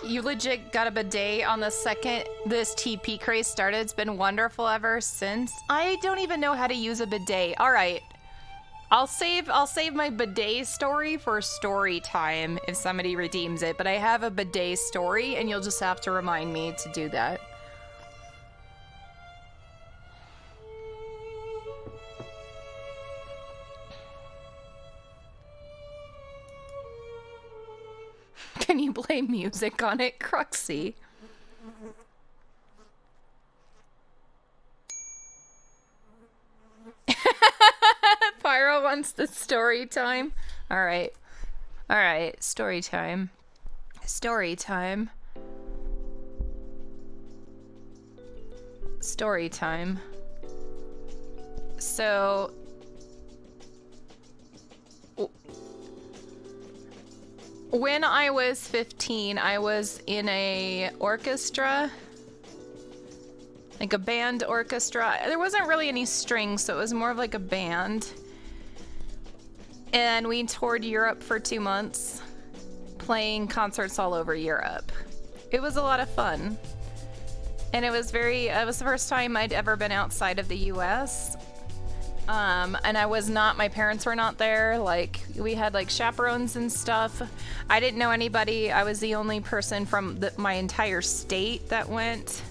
You legit got a bidet on the second this TP craze started. It's been wonderful ever since. I don't even know how to use a bidet. All right. I'll save my bidet story for story time if somebody redeems it, but I have a bidet story and you'll just have to remind me to do that. Can you play music on it, Cruxy? Pyro wants the story time. All right. All right. Story time. Story time. Story time. So... when I was 15, I was in a orchestra. Like a band orchestra. There wasn't really any strings, so it was more of like a band. And we toured Europe for 2 months, playing concerts all over Europe. It was a lot of fun. And it was the first time I'd ever been outside of the US. And I was not, my parents were not there. Like, we had like chaperones and stuff. I didn't know anybody. I was the only person from my entire state that went.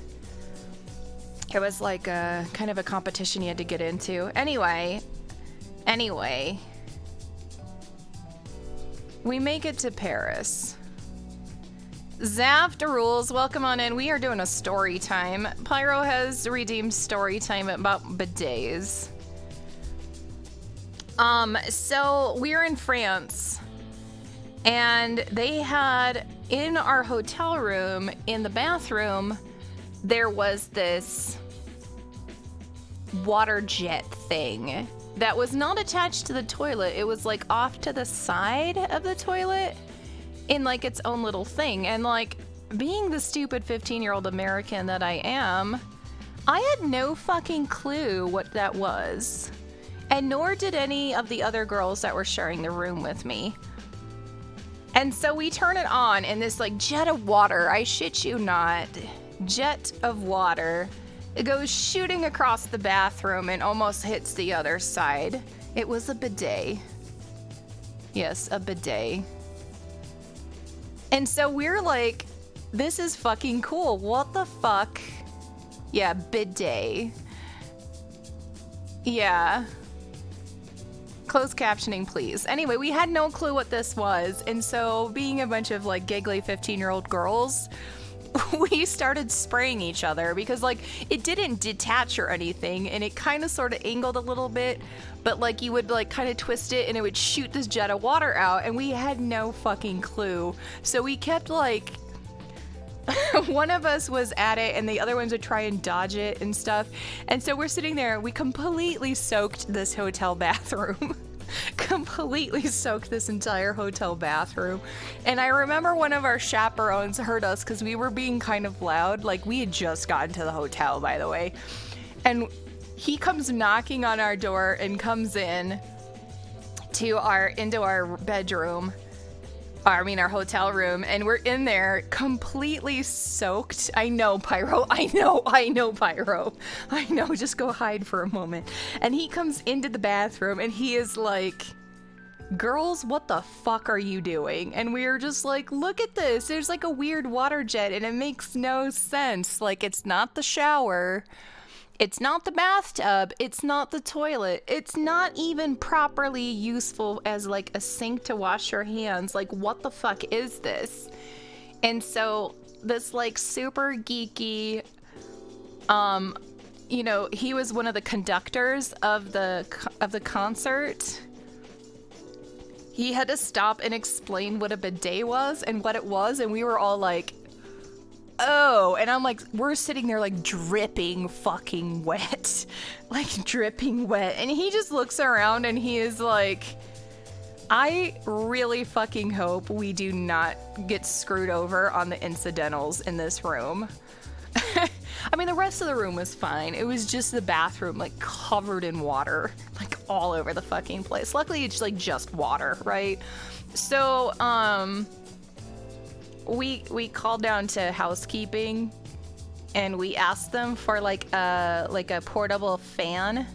It was like a kind of a competition you had to get into. Anyway, we make it to Paris. Zaft rules, welcome on in. We are doing a story time. Pyro has redeemed story time about bidets. So we're in France, and they had in our hotel room, in the bathroom, there was this water jet thing that was not attached to the toilet. It was like off to the side of the toilet in like its own little thing. And like, being the stupid 15-year-old American that I am, I had no fucking clue what that was. And nor did any of the other girls that were sharing the room with me. And so we turn it on, and this like jet of water, I shit you not, jet of water, it goes shooting across the bathroom and almost hits the other side. It was a bidet. Yes, a bidet. And so we're like, this is fucking cool. What the fuck? Yeah, bidet. Yeah. Closed captioning, please. Anyway, we had no clue what this was, and so being a bunch of like giggly 15-year-old girls, we started spraying each other because like it didn't detach or anything, and it kind of sort of angled a little bit, but like you would like kind of twist it and it would shoot this jet of water out, and we had no fucking clue. So we kept like one of us was at it and the other ones would try and dodge it and stuff. And so we're sitting there, we completely soaked this hotel bathroom. Completely soaked this entire hotel bathroom. And I remember one of our chaperones heard us because we were being kind of loud. Like, we had just gotten to the hotel, by the way. And he comes knocking on our door and comes into our bedroom. Our hotel room, and we're in there completely soaked. I know, Pyro. I know, Pyro. I know, just go hide for a moment. And he comes into the bathroom and he is like, girls, what the fuck are you doing? And we're just like, look at this. There's like a weird water jet and it makes no sense. Like, it's not the shower. It's not the bathtub, it's not the toilet, it's not even properly useful as like a sink to wash your hands. Like, what the fuck is this? And so this like super geeky, he was one of the conductors of the concert. He had to stop and explain what a bidet was and what it was, and we were all like, oh, and I'm like, we're sitting there like dripping fucking wet. Like dripping wet. And he just looks around and he is like, I really fucking hope we do not get screwed over on the incidentals in this room. I mean, the rest of the room was fine. It was just the bathroom like covered in water, like all over the fucking place. Luckily, it's like just water, right? So, we called down to housekeeping and we asked them for like a portable fan.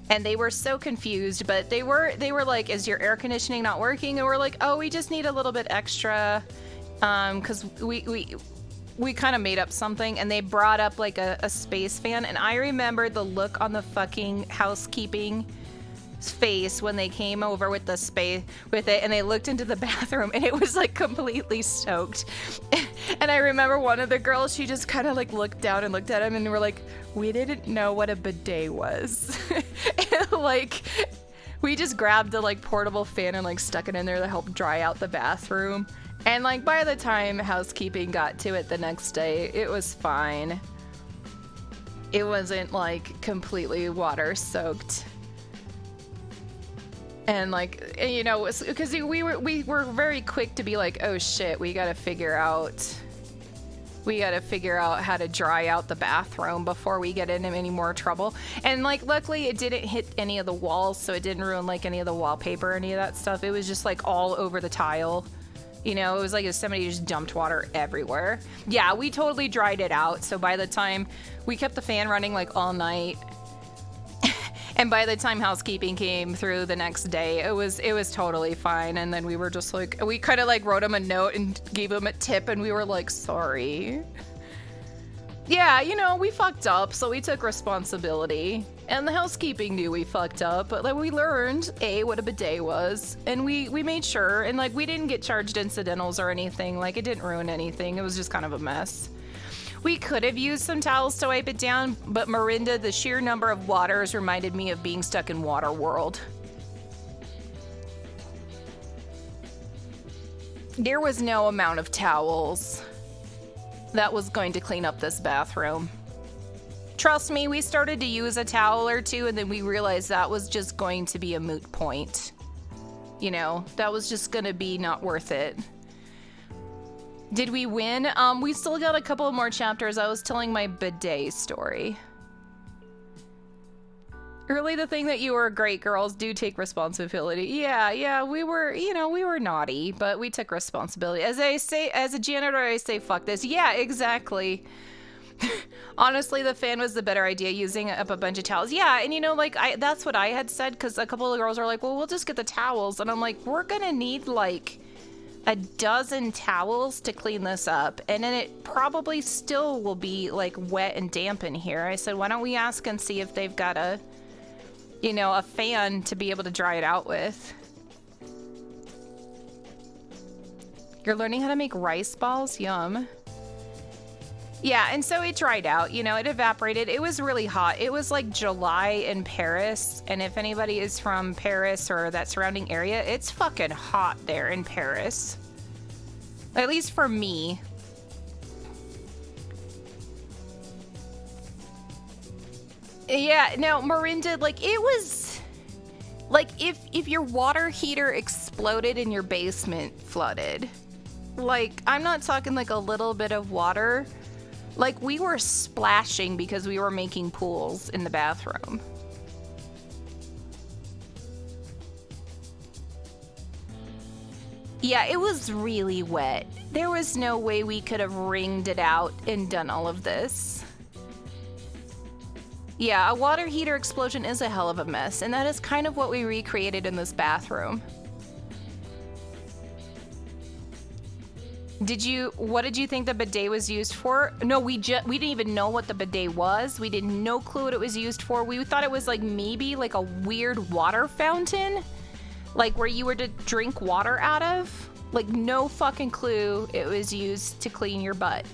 And they were so confused, but they were like, is your air conditioning not working? And we're like, oh, we just need a little bit extra, because we kind of made up something. And they brought up like a space fan. And I remember the look on the fucking housekeeping face when they came over with the space with it, and they looked into the bathroom and it was like completely soaked. And I remember one of the girls, she just kind of like looked down and looked at him, and we're like, we didn't know what a bidet was. And like we just grabbed the like portable fan and like stuck it in there to help dry out the bathroom. And like by the time housekeeping got to it the next day, it was fine. It wasn't like completely water soaked. And like, you know, because we were very quick to be like, oh shit, we gotta figure out how to dry out the bathroom before we get into any more trouble. And like, luckily it didn't hit any of the walls, so it didn't ruin like any of the wallpaper or any of that stuff. It was just like all over the tile. You know, it was like if somebody just dumped water everywhere. Yeah, we totally dried it out. So by the time we kept the fan running like all night, and by the time housekeeping came through the next day, it was totally fine. And then we were just like, we kind of like wrote him a note and gave him a tip, and we were like, sorry. Yeah, you know, we fucked up, so we took responsibility. And the housekeeping knew we fucked up, but like we learned what a bidet was, and we made sure, and like we didn't get charged incidentals or anything. Like it didn't ruin anything. It was just kind of a mess. We could have used some towels to wipe it down, but Mirinda, the sheer number of waters reminded me of being stuck in Water World. There was no amount of towels that was going to clean up this bathroom. Trust me, we started to use a towel or two, and then we realized that was just going to be a moot point. You know, that was just gonna be not worth it. Did we win? We still got a couple more chapters. I was telling my bidet story. Really, the thing that you were great girls do take responsibility. Yeah, we were, you know, we were naughty, but we took responsibility. As I say, as a janitor, I say, fuck this. Yeah, exactly. Honestly, the fan was the better idea, using up a bunch of towels. Yeah, and you know, like, that's what I had said, because a couple of girls are like, well, we'll just get the towels. And I'm like, we're gonna need, like, a dozen towels to clean this up, and then it probably still will be like wet and damp in here. I said, why don't we ask and see if they've got a, you know, a fan to be able to dry it out with. You're learning how to make rice balls? Yum. Yeah, and so it dried out, you know, it evaporated. It was really hot. It was like July in Paris, and if anybody is from Paris or that surrounding area, it's fucking hot there in Paris. At least for me. Yeah, no, Mirinda, like, it was... Like, if your water heater exploded and your basement flooded, like, I'm not talking like a little bit of water. Like, we were splashing because we were making pools in the bathroom. Yeah, it was really wet. There was no way we could have wringed it out and done all of this. Yeah, a water heater explosion is a hell of a mess, and that is kind of what we recreated in this bathroom. What did you think the bidet was used for? No, we didn't even know what the bidet was. We didn't no clue what it was used for. We thought it was like maybe like a weird water fountain, like where you were to drink water out of. Like, no fucking clue it was used to clean your butt.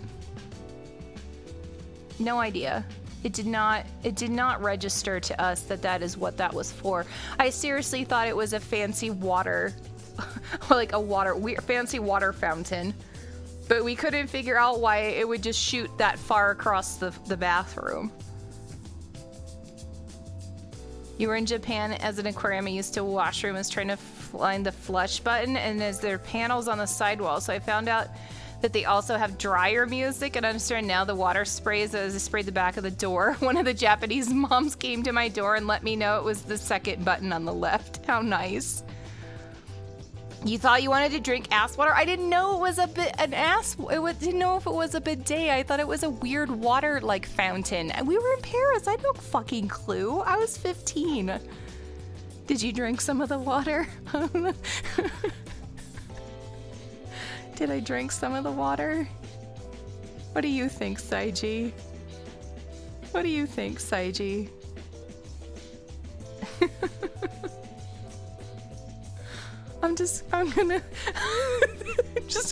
No idea. It did not register to us that is what that was for. I seriously thought it was a fancy water, like a fancy water fountain. But we couldn't figure out why it would just shoot that far across the bathroom. You were in Japan as an aquarium. I used to washroom. I was trying to find the flush button, and there's their panels on the sidewall. So I found out that they also have dryer music, and I understand now the water sprays as I sprayed the back of the door. One of the Japanese moms came to my door and let me know it was the second button on the left. How nice. You thought you wanted to drink ass water? I didn't know it was didn't know if it was a bidet. I thought it was a weird water like fountain. And we were in Paris. I had no fucking clue. I was 15. Did you drink some of the water? Did I drink some of the water? What do you think, Saiji? What do you think, Saiji? I'm just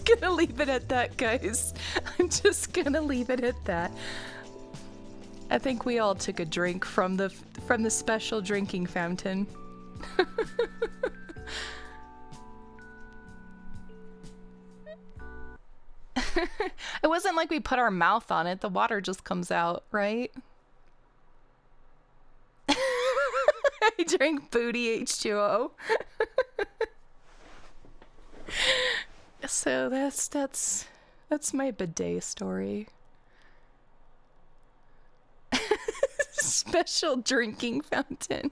gonna leave it at that, guys. I'm just gonna leave it at that. I think we all took a drink from the special drinking fountain. It wasn't like we put our mouth on it. The water just comes out, right? I drank booty H2O. So that's my bidet story. Special drinking fountain.